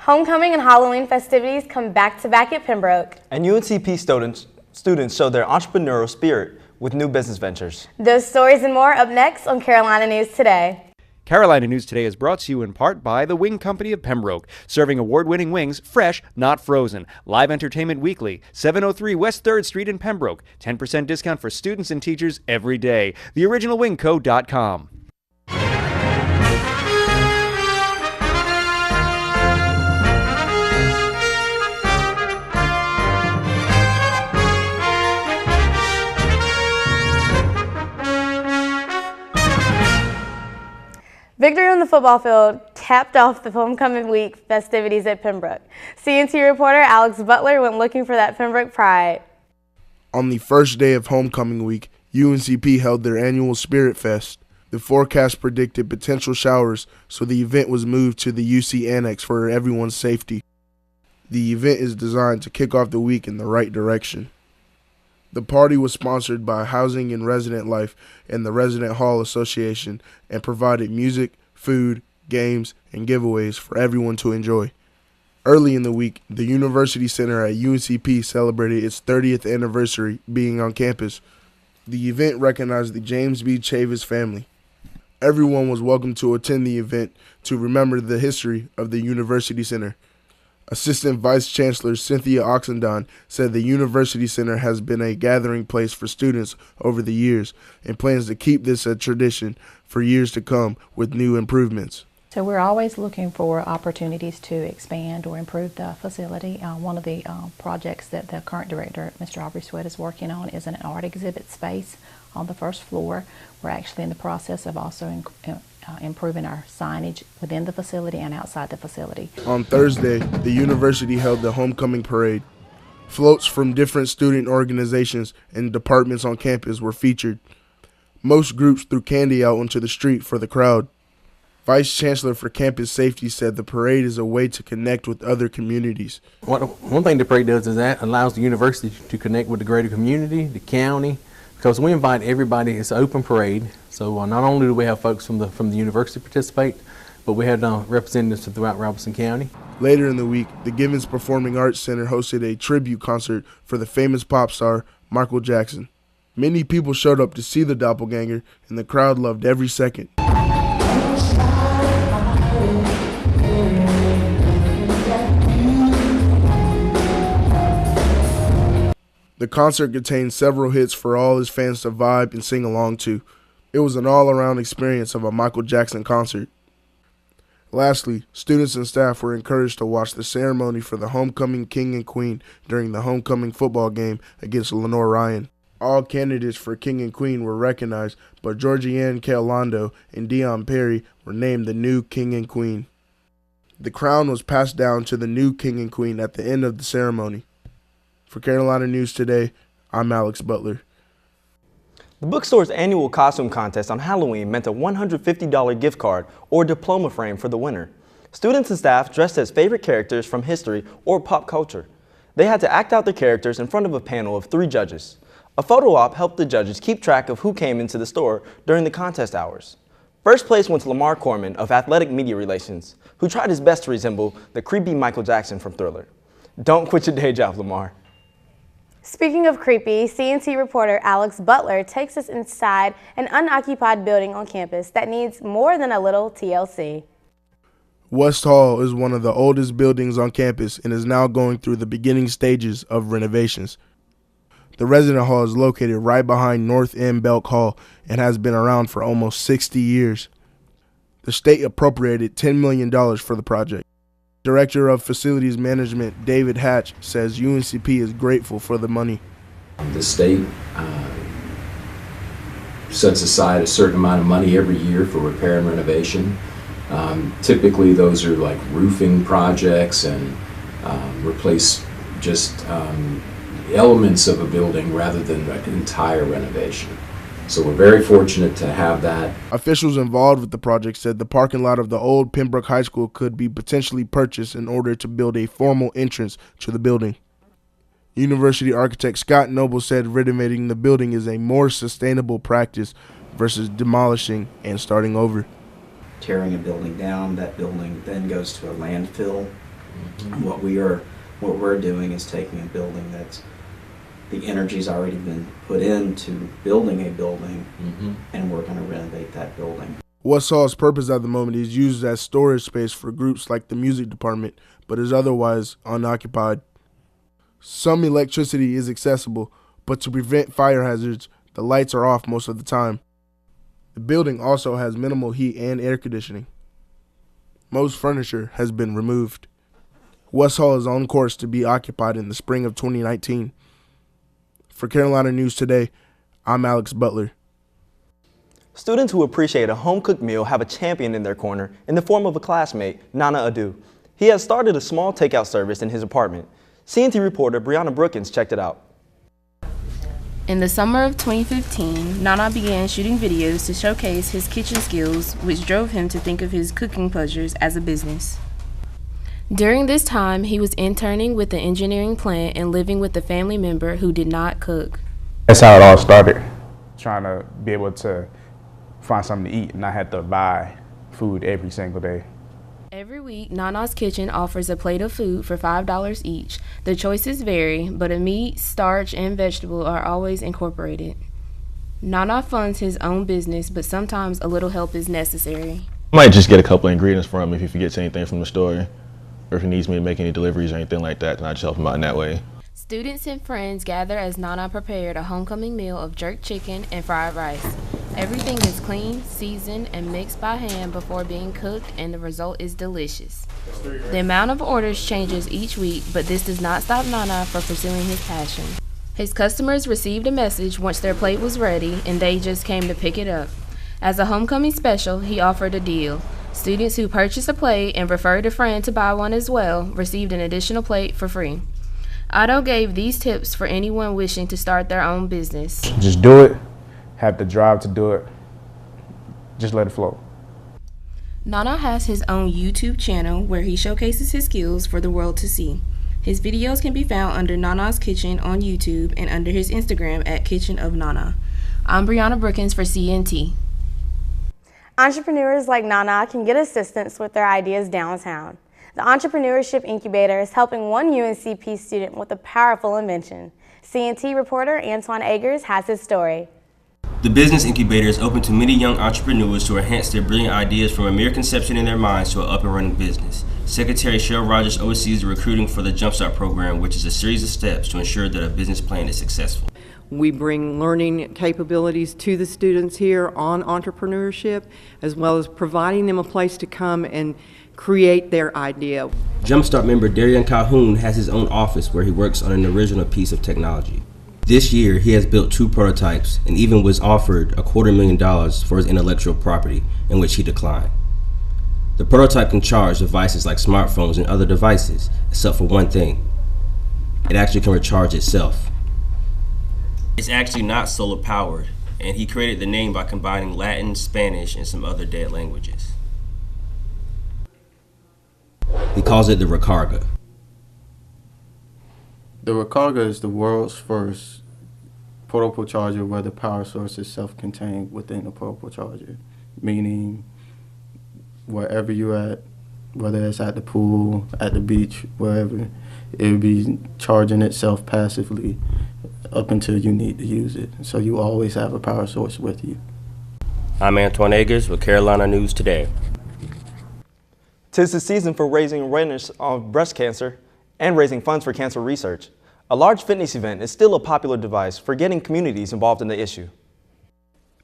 Homecoming and Halloween festivities come back-to-back at Pembroke. And UNCP students show their entrepreneurial spirit with new business ventures. Those stories and more up next on Carolina News Today. Carolina News Today is brought to you in part by the Wing Company of Pembroke, serving award-winning wings fresh, not frozen. Live entertainment weekly, 703 West 3rd Street in Pembroke. 10% discount for students and teachers every day. TheOriginalWingCo.com. Victory on the football field capped off the homecoming week festivities at Pembroke. CNT reporter Alex Butler went looking for that Pembroke pride. On the first day of homecoming week, UNCP held their annual Spirit Fest. The forecast predicted potential showers, so the event was moved to the UC Annex for everyone's safety. The event is designed to kick off the week in the right direction. The party was sponsored by Housing and Resident Life and the Resident Hall Association and provided music, food, games, and giveaways for everyone to enjoy. Early in the week, the University Center at UNCP celebrated its 30th anniversary being on campus. The event recognized the James B. Chavis family. Everyone was welcome to attend the event to remember the history of the University Center. Assistant Vice Chancellor Cynthia Oxendon said the University Center has been a gathering place for students over the years and plans to keep this a tradition for years to come with new improvements. So we're always looking for opportunities to expand or improve the facility. One of the projects that the current director, Mr. Aubrey Sweat, is working on is an art exhibit space on the first floor. We're actually in the process of also improving our signage within the facility and outside the facility. On Thursday, the university held the homecoming parade. Floats from different student organizations and departments on campus were featured. Most groups threw candy out onto the street for the crowd. Vice Chancellor for Campus Safety said the parade is a way to connect with other communities. One thing the parade does is that allows the university to connect with the greater community, the county, because we invite everybody. It's an open parade, so not only do we have folks from the university participate, but we had representatives throughout Robeson County. Later in the week, the Givens Performing Arts Center hosted a tribute concert for the famous pop star Michael Jackson. Many people showed up to see the doppelganger, and the crowd loved every second. The concert contained several hits for all his fans to vibe and sing along to. It was an all-around experience of a Michael Jackson concert. Lastly, students and staff were encouraged to watch the ceremony for the homecoming king and queen during the homecoming football game against Lenore Ryan. All candidates for king and queen were recognized, but Georgianne Calando and Dion Perry were named the new king and queen. The crown was passed down to the new king and queen at the end of the ceremony. For Carolina News Today, I'm Alex Butler. The bookstore's annual costume contest on Halloween meant a $150 gift card or diploma frame for the winner. Students and staff dressed as favorite characters from history or pop culture. They had to act out their characters in front of a panel of 3 judges. A photo op helped the judges keep track of who came into the store during the contest hours. First place went to Lamar Corman of Athletic Media Relations, who tried his best to resemble the creepy Michael Jackson from Thriller. Don't quit your day job, Lamar. Speaking of creepy, CNT reporter Alex Butler takes us inside an unoccupied building on campus that needs more than a little TLC. West Hall is one of the oldest buildings on campus and is now going through the beginning stages of renovations. The resident hall is located right behind North End Belk Hall and has been around for almost 60 years. The state appropriated $10 million for the project. Director of Facilities Management David Hatch says UNCP is grateful for the money. The state sets aside a certain amount of money every year for repair and renovation. Typically those are like roofing projects and replace just elements of a building rather than an entire renovation. So we're very fortunate to have that. Officials involved with the project said the parking lot of the old Pembroke High School could be potentially purchased in order to build a formal entrance to the building. University architect Scott Noble said renovating the building is a more sustainable practice versus demolishing and starting over. Tearing a building down, that building then goes to a landfill What we're doing is taking a building that's the energy's already been put into building a building, and we're going to renovate that building. West Hall's purpose at the moment is used as storage space for groups like the music department, but is otherwise unoccupied. Some electricity is accessible, but to prevent fire hazards, the lights are off most of the time. The building also has minimal heat and air conditioning. Most furniture has been removed. West Hall is on course to be occupied in the spring of 2019. For Carolina News Today, I'm Alex Butler. Students who appreciate a home-cooked meal have a champion in their corner in the form of a classmate, Nana Adu. He has started a small takeout service in his apartment. CNT reporter Brianna Brookins checked it out. In the summer of 2015, Nana began shooting videos to showcase his kitchen skills, which drove him to think of his cooking pleasures as a business. During this time, he was interning with the engineering plant and living with a family member who did not cook. That's how it all started, trying to be able to find something to eat and not have to buy food every single day. Every week, Nana's Kitchen offers a plate of food for $5 each. The choices vary, but a meat, starch, and vegetable are always incorporated. Nana funds his own business, but sometimes a little help is necessary. I might just get a couple of ingredients from him if he forgets anything from the store, or if he needs me to make any deliveries or anything like that, then I just help him out in that way. Students and friends gather as Nana prepared a homecoming meal of jerk chicken and fried rice. Everything is cleaned, seasoned, and mixed by hand before being cooked, and the result is delicious. The amount of orders changes each week, but this does not stop Nana from pursuing his passion. His customers received a message once their plate was ready, and they just came to pick it up. As a homecoming special, he offered a deal. Students who purchased a plate and referred a friend to buy one as well received an additional plate for free. Otto gave these tips for anyone wishing to start their own business. Just do it, have the drive to do it, just let it flow. Nana has his own YouTube channel where he showcases his skills for the world to see. His videos can be found under Nana's Kitchen on YouTube and under his Instagram at Kitchen of Nana. I'm Brianna Brookins for CNT. Entrepreneurs like Nana can get assistance with their ideas downtown. The Entrepreneurship Incubator is helping one UNCP student with a powerful invention. CNT reporter Antoine Agers has his story. The Business Incubator is open to many young entrepreneurs to enhance their brilliant ideas from a mere conception in their minds to an up-and-running business. Secretary Cheryl Rogers oversees the recruiting for the Jumpstart program, which is a series of steps to ensure that a business plan is successful. We bring learning capabilities to the students here on entrepreneurship, as well as providing them a place to come and create their idea. Jumpstart member Darian Calhoun has his own office where he works on an original piece of technology. This year, he has built 2 prototypes and even was offered $250,000 for his intellectual property, in which he declined. The prototype can charge devices like smartphones and other devices, except for one thing. It actually can recharge itself. It's actually not solar powered, and he created the name by combining Latin, Spanish, and some other dead languages. He calls it the Recarga. The Recarga is the world's first portable charger where the power source is self-contained within the portable charger, meaning wherever you're at, whether it's at the pool, at the beach, wherever, it will be charging itself passively up until you need to use it. So you always have a power source with you. I'm Antoine Agers with Carolina News Today. 'Tis the season for raising awareness of breast cancer and raising funds for cancer research. A large fitness event is still a popular device for getting communities involved in the issue.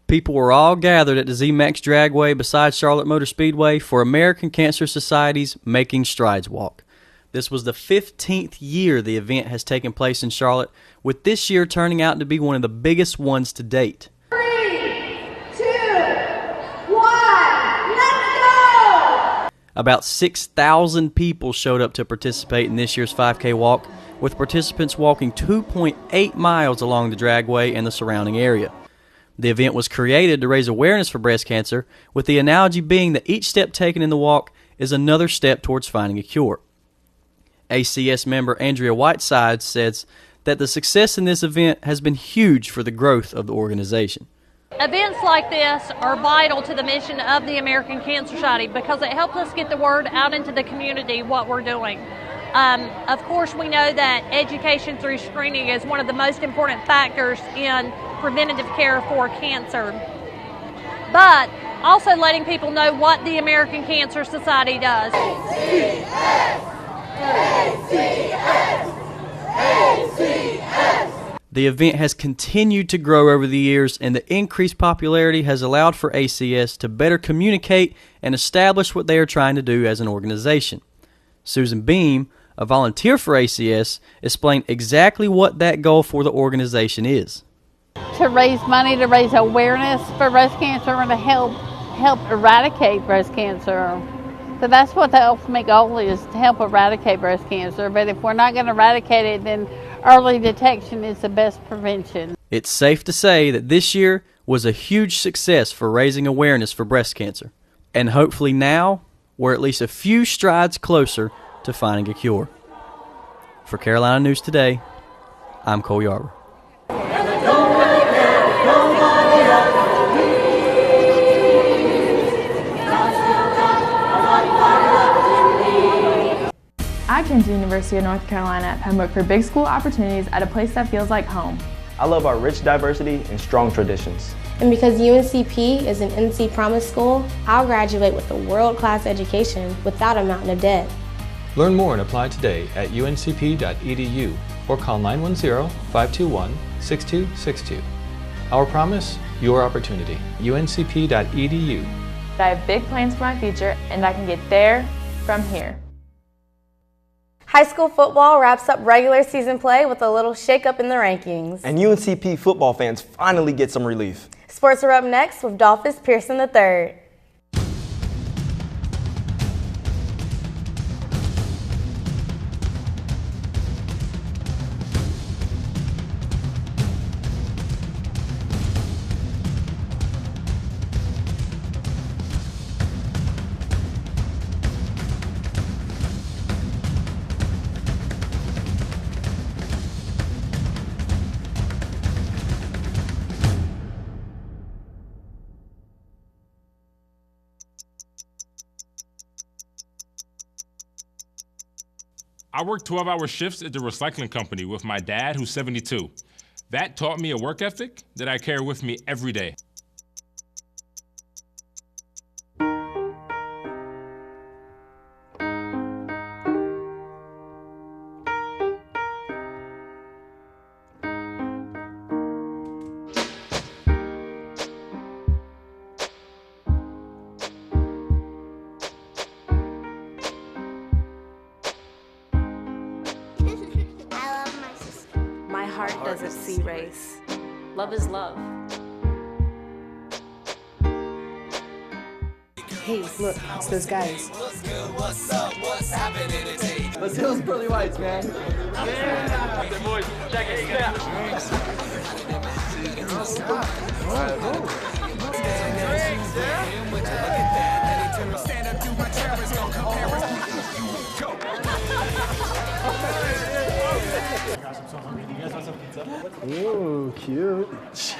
People were all gathered at the ZMAX Dragway beside Charlotte Motor Speedway for American Cancer Society's Making Strides Walk. This was the 15th year the event has taken place in Charlotte, with this year turning out to be one of the biggest ones to date. 3, 2, 1, let's go! About 6,000 people showed up to participate in this year's 5K walk, with participants walking 2.8 miles along the Dragway and the surrounding area. The event was created to raise awareness for breast cancer, with the analogy being that each step taken in the walk is another step towards finding a cure. ACS member Andrea Whiteside says that the success in this event has been huge for the growth of the organization. Events like this are vital to the mission of the American Cancer Society because it helps us get the word out into the community what we're doing. Of course, we know that education through screening is one of the most important factors in preventative care for cancer. But also letting people know what the American Cancer Society does. The event has continued to grow over the years, and the increased popularity has allowed for ACS to better communicate and establish what they are trying to do as an organization. Susan Beam, a volunteer for ACS, explained exactly what that goal for the organization is. To raise money, to raise awareness for breast cancer, and to help eradicate breast cancer. So that's what the ultimate goal is, to help eradicate breast cancer. But if we're not going to eradicate it, then early detection is the best prevention. It's safe to say that this year was a huge success for raising awareness for breast cancer. And hopefully now we're at least a few strides closer to finding a cure. For Carolina News Today, I'm Cole Yarber. I came to the University of North Carolina at Pembroke for big school opportunities at a place that feels like home. I love our rich diversity and strong traditions. And because UNCP is an NC Promise school, I'll graduate with a world-class education without a mountain of debt. Learn more and apply today at uncp.edu or call 910-521-6262. Our promise, your opportunity. uncp.edu. I have big plans for my future, and I can get there from here. High school football wraps up regular season play with a little shakeup in the rankings. And UNCP football fans finally get some relief. Sports are up next with Dolphus Pearson III. I worked 12-hour shifts at the recycling company with my dad, who's 72. That taught me a work ethic that I carry with me every day. Doesn't see race. Love is love. Hey, look, it's those guys. What's up? What's happening today? Let's do those pearly whites, man. Yeah. The boys, check it out. Stand up, do my terrorists, don't compare us. Go. Ooh, cute.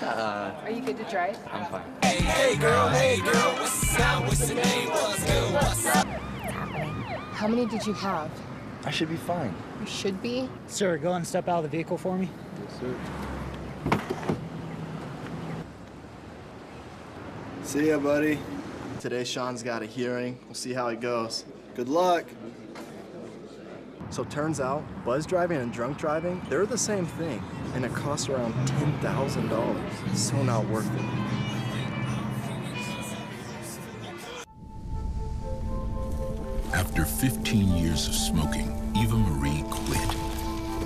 Are you good to try? I'm fine. Hey girl, what's the sound? What's the name? What's good? What's up? How many did you have? I should be fine. You should be. Sir, go and step out of the vehicle for me. Yes, sir. See ya, buddy. Today, Sean's got a hearing. We'll see how it goes. Good luck. So turns out, buzz driving and drunk driving, they're the same thing, and it costs around $10,000. It's so not worth it. After 15 years of smoking, Eva Marie quit.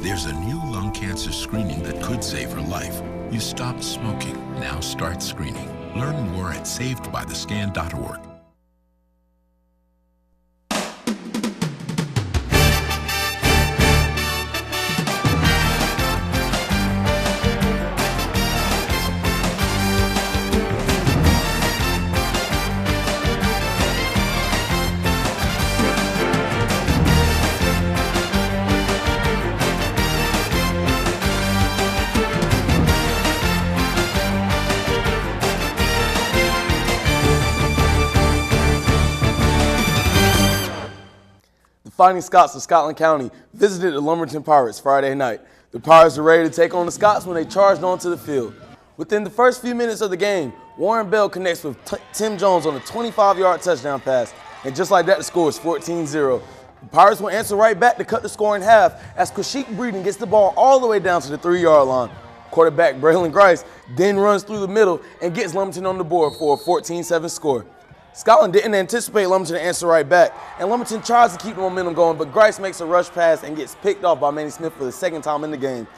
There's a new lung cancer screening that could save her life. You stopped smoking, now start screening. Learn more at savedbythescan.org. Fighting Scots of Scotland County visited the Lumberton Pirates Friday night. The Pirates were ready to take on the Scots when they charged onto the field. Within the first few minutes of the game, Warren Bell connects with Tim Jones on a 25-yard touchdown pass, and just like that, the score is 14-0. The Pirates will answer right back to cut the score in half as Kashik Breeden gets the ball all the way down to the 3-yard line. Quarterback Braylon Grice then runs through the middle and gets Lumberton on the board for a 14-7 score. Scotland didn't anticipate Lumberton to answer right back, and Lumberton tries to keep the momentum going, but Grice makes a rush pass and gets picked off by Manny Smith for the second time in the game.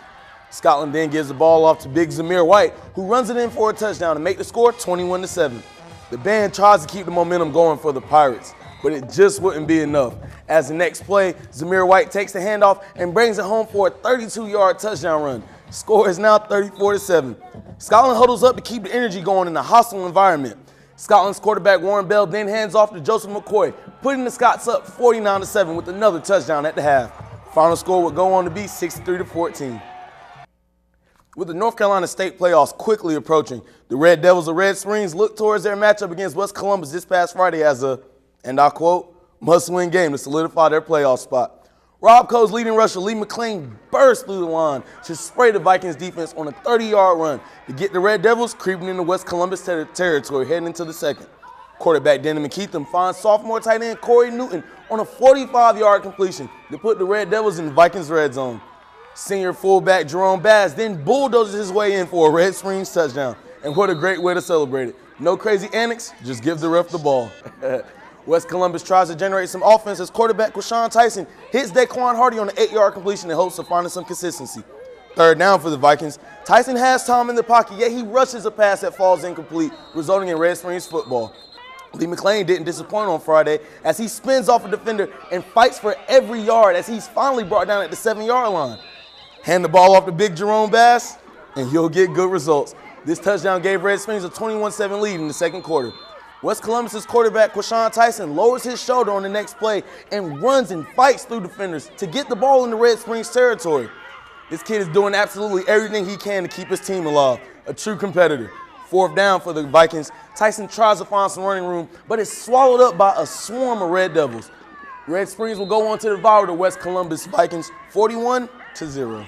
Scotland then gives the ball off to big Zamir White, who runs it in for a touchdown to make the score 21-7. The band tries to keep the momentum going for the Pirates, but it just wouldn't be enough. As the next play, Zamir White takes the handoff and brings it home for a 32-yard touchdown run. Score is now 34-7. Scotland huddles up to keep the energy going in a hostile environment. Scotland's quarterback Warren Bell then hands off to Joseph McCoy, putting the Scots up 49-7 with another touchdown at the half. Final score would go on to be 63-14. With the North Carolina State playoffs quickly approaching, the Red Devils of Red Springs look towards their matchup against West Columbus this past Friday as a, and I quote, must-win game to solidify their playoff spot. Rob Coe's leading rusher Lee McClain burst through the line to spray the Vikings defense on a 30-yard run to get the Red Devils creeping into West Columbus territory heading into the second. Quarterback Denny McKeitham finds sophomore tight end Corey Newton on a 45-yard completion to put the Red Devils in the Vikings red zone. Senior fullback Jerome Bass then bulldozes his way in for a Red Springs touchdown. And what a great way to celebrate it. No crazy antics, just give the ref the ball. West Columbus tries to generate some offense as quarterback Quashawn Tyson hits Daquan Hardy on an 8-yard completion in hopes of finding some consistency. Third down for the Vikings. Tyson has time in the pocket, yet he rushes a pass that falls incomplete, resulting in Red Springs football. Lee McClain didn't disappoint on Friday as he spins off a defender and fights for every yard as he's finally brought down at the 7-yard line. Hand the ball off to big Jerome Bass, and you'll get good results. This touchdown gave Red Springs a 21-7 lead in the second quarter. West Columbus's quarterback Quashawn Tyson lowers his shoulder on the next play and runs and fights through defenders to get the ball in the Red Springs territory. This kid is doing absolutely everything he can to keep his team alive, a true competitor. Fourth down for the Vikings, Tyson tries to find some running room, but is swallowed up by a swarm of Red Devils. Red Springs will go on to devour the West Columbus Vikings 41-0.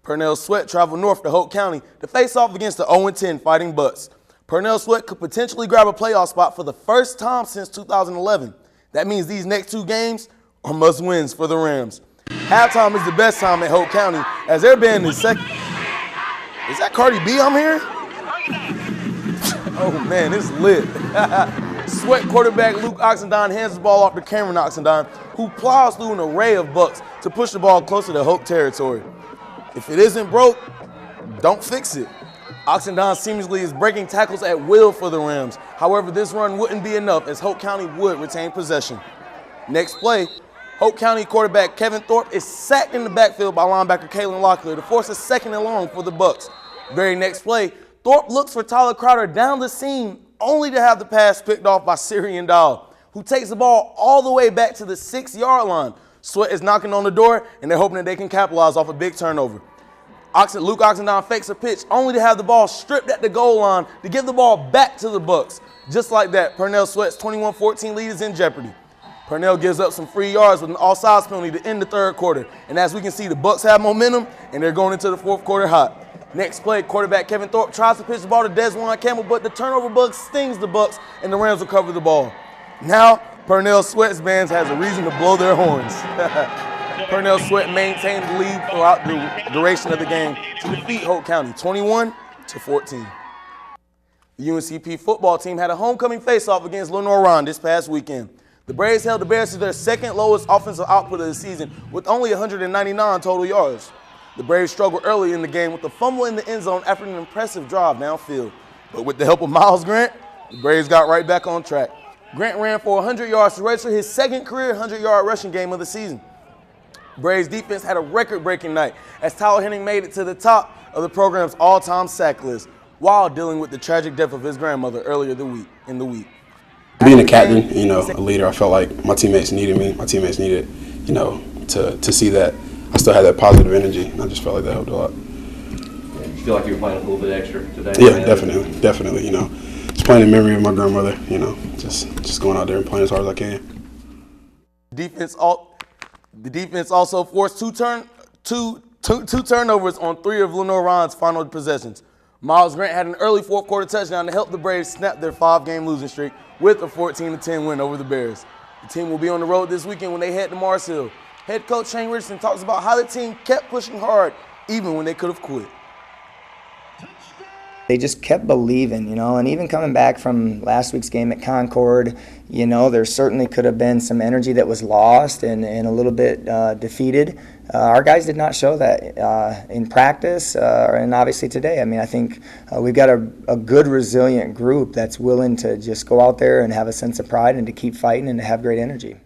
Purnell Sweat traveled north to Hope County to face off against the 0-10 Fighting Butts. Purnell Sweat could potentially grab a playoff spot for the first time since 2011. That means these next two games are must-wins for the Rams. Halftime is the best time at Hope County as their band is second. Is that Cardi B I'm hearing? Oh man, it's lit. Sweat quarterback Luke Oxendine hands the ball off to Cameron Oxendine, who plows through an array of Bucks to push the ball closer to Hope territory. If it isn't broke, don't fix it. Oxendine seemingly is breaking tackles at will for the Rams. However, this run wouldn't be enough as Hope County would retain possession. Next play, Hope County quarterback Kevin Thorpe is sacked in the backfield by linebacker Kalen Locklear to force a second and long for the Bucks. Very next play, Thorpe looks for Tyler Crowder down the seam only to have the pass picked off by Syrian Dahl, who takes the ball all the way back to the 6-yard line. Sweat is knocking on the door, and they're hoping that they can capitalize off a big turnover. Luke Oxendine fakes a pitch only to have the ball stripped at the goal line to give the ball back to the Bucks. Just like that, Purnell Sweat's 21-14 lead is in jeopardy. Purnell gives up some free yards with an offsides penalty to end the third quarter. And as we can see, the Bucks have momentum, and they're going into the fourth quarter hot. Next play, quarterback Kevin Thorpe tries to pitch the ball to Desjuan Campbell, but the turnover bug stings the Bucks, and the Rams recover the ball. Now, Purnell Sweat's band has a reason to blow their horns. Purnell Sweat maintained the lead throughout the duration of the game to defeat Hope County 21-14. The UNCP football team had a homecoming face-off against Lenore this past weekend. The Braves held the Bears to their second lowest offensive output of the season with only 199 total yards. The Braves struggled early in the game with a fumble in the end zone after an impressive drive downfield. But with the help of Miles Grant, the Braves got right back on track. Grant ran for 100 yards to register his second career 100-yard rushing game of the season. Braves defense had a record-breaking night as Tyler Henning made it to the top of the program's all-time sack list while dealing with the tragic death of his grandmother earlier in the week. Being a captain, a leader, I felt like my teammates needed me. My teammates needed, to see that I still had that positive energy. And I just felt like that helped a lot. You feel like you were playing a little bit extra today? Yeah, definitely. Just playing in memory of my grandmother. Just going out there and playing as hard as I can. The defense also forced two turnovers on 3 of Lenore Ron's final possessions. Miles Grant had an early fourth quarter touchdown to help the Braves snap their 5-game losing streak with a 14-10 win over the Bears. The team will be on the road this weekend when they head to Mars Hill. Head coach Shane Richardson talks about how the team kept pushing hard even when they could have quit. They just kept believing, and even coming back from last week's game at Concord, there certainly could have been some energy that was lost and a little bit defeated. Our guys did not show that in practice and obviously today. I think we've got a good, resilient group that's willing to just go out there and have a sense of pride and to keep fighting and to have great energy.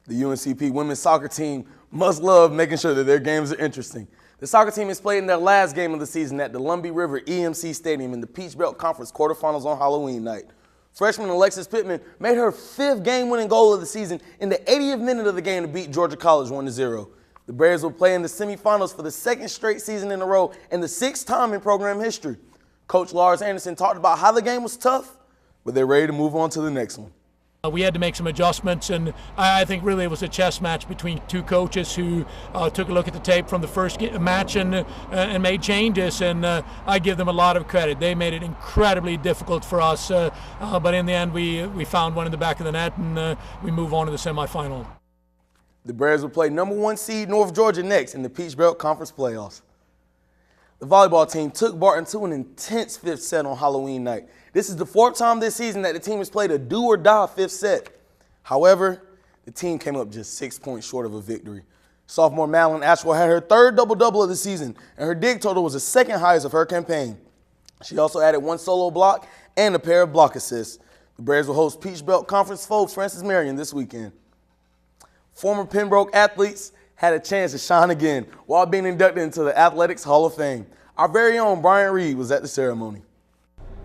The UNCP women's soccer team must love making sure that their games are interesting. The soccer team is played in their last game of the season at the Lumbee River EMC Stadium in the Peach Belt Conference quarterfinals on Halloween night. Freshman Alexis Pittman made her 5th game-winning goal of the season in the 80th minute of the game to beat Georgia College 1-0. The Braves will play in the semifinals for the 2nd straight season in a row and the 6th time in program history. Coach Lars Anderson talked about how the game was tough, but they're ready to move on to the next one. We had to make some adjustments, and I think really it was a chess match between 2 coaches who took a look at the tape from the first match and made changes, and I give them a lot of credit. They made it incredibly difficult for us, but in the end we found one in the back of the net, and we move on to the semifinal. The Braves will play #1 seed North Georgia next in the Peach Belt Conference playoffs. The volleyball team took Barton to an intense 5th set on Halloween night. This is the 4th time this season that the team has played a do-or-die 5th set. However, the team came up just 6 points short of a victory. Sophomore Madeline Ashwell had her 3rd double-double of the season, and her dig total was the 2nd highest of her campaign. She also added 1 solo block and a pair of block assists. The Braves will host Peach Belt Conference foe Francis Marion this weekend. Former Pembroke athletes had a chance to shine again while being inducted into the Athletics Hall of Fame. Our very own Brian Reed was at the ceremony.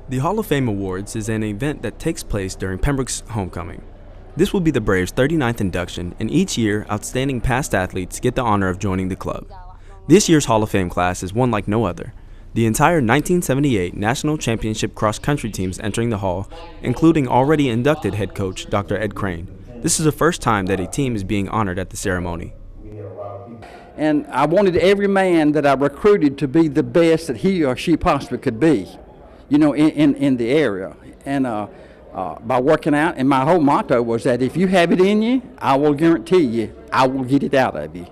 The Hall of Fame Awards is an event that takes place during Pembroke's homecoming. This will be the Braves' 39th induction, and each year, outstanding past athletes get the honor of joining the club. This year's Hall of Fame class is one like no other. The entire 1978 National Championship cross-country teams entering the Hall, including already inducted head coach Dr. Ed Crane. This is the first time that a team is being honored at the ceremony. And I wanted every man that I recruited to be the best that he or she possibly could be, in the area. And by working out, and my whole motto was that if you have it in you, I will guarantee you, I will get it out of you.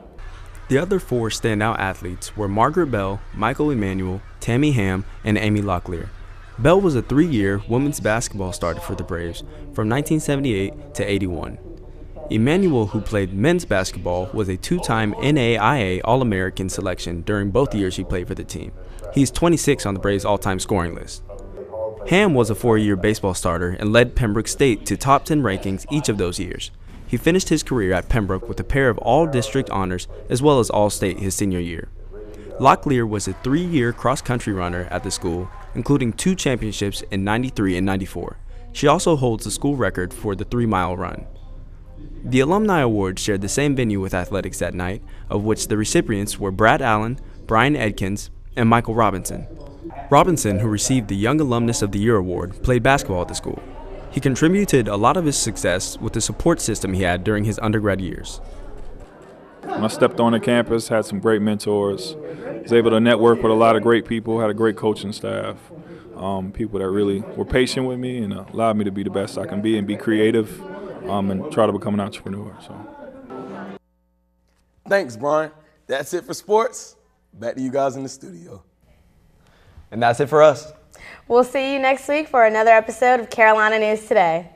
The other 4 standout athletes were Margaret Bell, Michael Emanuel, Tammy Ham, and Amy Locklear. Bell was a 3-year women's basketball starter for the Braves from 1978 to 81. Emanuel, who played men's basketball, was a 2-time NAIA All-American selection during both years he played for the team. He's 26 on the Braves' all-time scoring list. Ham was a 4-year baseball starter and led Pembroke State to top 10 rankings each of those years. He finished his career at Pembroke with a pair of all-district honors as well as all-state his senior year. Locklear was a 3-year cross-country runner at the school, including 2 championships in '93 and '94. She also holds the school record for the 3-mile run. The Alumni Awards shared the same venue with athletics that night, of which the recipients were Brad Allen, Brian Edkins, and Michael Robinson. Robinson, who received the Young Alumnus of the Year award, played basketball at the school. He contributed a lot of his success with the support system he had during his undergrad years. When I stepped on the campus, had some great mentors, was able to network with a lot of great people, had a great coaching staff, people that really were patient with me and allowed me to be the best I can be and be creative and try to become an entrepreneur. So. Thanks, Brian. That's it for sports. Back to you guys in the studio. And that's it for us. We'll see you next week for another episode of Carolina News Today.